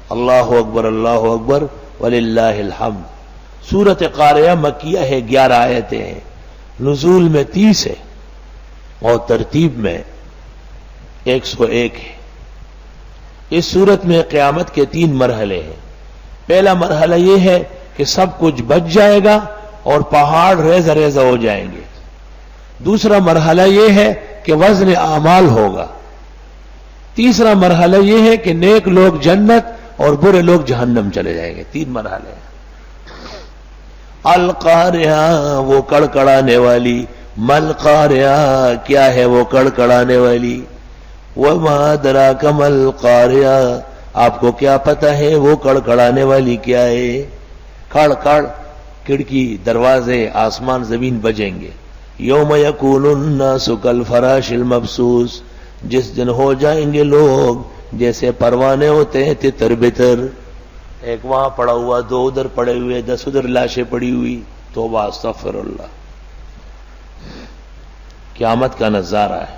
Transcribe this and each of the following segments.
اللہ اکبر وللہ الحمد۔ سورت قاریہ مکیہ ہے، 11 آیتیں ہیں، نزول میں 30 ہے اور ترتیب میں 101 ہے۔ اس سورت میں قیامت کے 3 مرحلے ہیں۔ پہلا مرحلہ یہ ہے کہ سب کچھ بچ جائے گا اور پہاڑ ریزہ ریزہ ہو جائیں گے۔ دوسرا مرحلہ یہ ہے کہ وزن اعمال ہوگا۔ تیسرا مرحلہ یہ ہے کہ نیک لوگ جنت اور برے لوگ جہنم چلے جائیں گے۔ 3 مرحلے ہیں۔ القاریہ وہ کڑکڑانے والی، ملقاریہ کیا ہے وہ کڑکڑانے والی، وما ادراک ملقاریہ آپ کو کیا پتہ ہے وہ کڑکڑانے والی کیا ہے۔ کڑ کڑ، کھڑکی، دروازے، آسمان زمین بجیں گے۔ یوم یکون الناس کالفراش المبثوث، جس دن ہو جائیں گے لوگ جیسے پروانے ہوتے ہیں تتر بتر، ایک وہاں پڑا ہوا، 2 ادھر پڑے ہوئے، 10 ادھر لاشیں پڑی ہوئی۔ توبہ استغفر اللہ۔ قیامت کا نظارہ ہے۔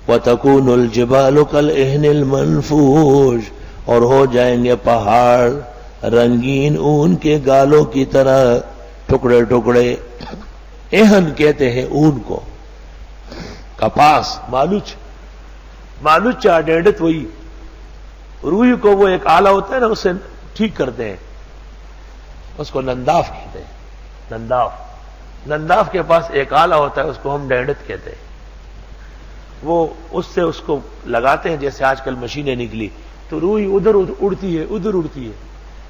وَتَكُونُ الْجِبَالُ كَالْعِهْنِ الْمَنْفُوشِ، اور ہو جائیں گے پہاڑ رنگین اون کے گالوں کی طرح، ٹکڑے ٹکڑے۔ اہن کہتے ہیں اون کو، کپاس، مالوچ ڈینڈت، وہی روئی کو وہ ایک آلہ ہوتا ہے نا، اسے ٹھیک کرتے ہیں، اس کو ننداف کہتے ہیں۔ ننداف کے پاس ایک آلہ ہوتا ہے، اس کو ہم ڈینڈت کہتے ہیں۔ وہ اس سے اس کو لگاتے ہیں، جیسے آج کل مشینیں نکلی تو روئی ادھر اڑتی ہے،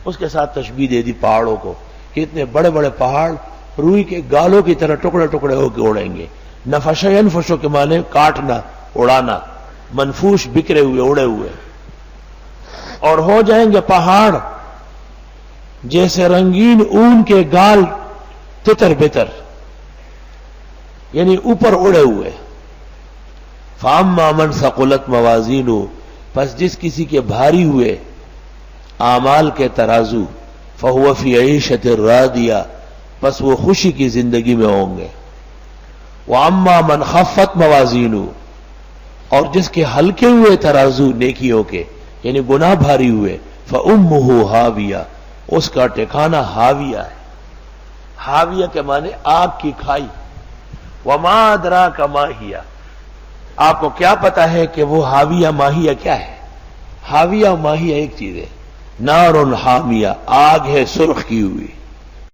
اس کے ساتھ تشبیہ دے دی پہاڑوں کو کہ اتنے بڑے بڑے پہاڑ روئی کے گالوں کی طرح ٹکڑے ٹکڑے ہو کے اڑیں گے۔ نفش ینفشو کے معنی کاٹنا، اڑانا، منفوش بکھرے ہوئے، اڑے ہوئے۔ اور ہو جائیں گے پہاڑ جیسے رنگین اون کے گال، تتر بتر، یعنی اوپر اڑے ہوئے۔ فَأَمَّا مَنْ ثَقُلَتْ مَوَازِينُهُ، پس جس کسی کے بھاری ہوئے اعمال کے ترازو، فَهُوَ فِي عِيشَةٍ رَاضِيَةٍ، پس وہ خوشی کی زندگی میں ہوں گے۔ وَأَمَّا مَنْ خَفَّتْ مَوَازِينُهُ، اور جس کے ہلکے ہوئے ترازو نیکیوں کے، یعنی گناہ بھاری ہوئے، فَأُمُّهُ هَاوِيَةٌ، اس کا ٹھکانہ ہاویہ ہے۔ ہاویہ کے معنی آگ کی کھائی۔ وَمَا أَدْرَاكَ مَا هِيَ، آپ کو کیا پتا ہے کہ وہ ہاویہ ماہیہ کیا ہے؟ ہاویہ ماہیہ ایک چیز ہے۔ نار حامیہ، آگ ہے سرخ کی ہوئی۔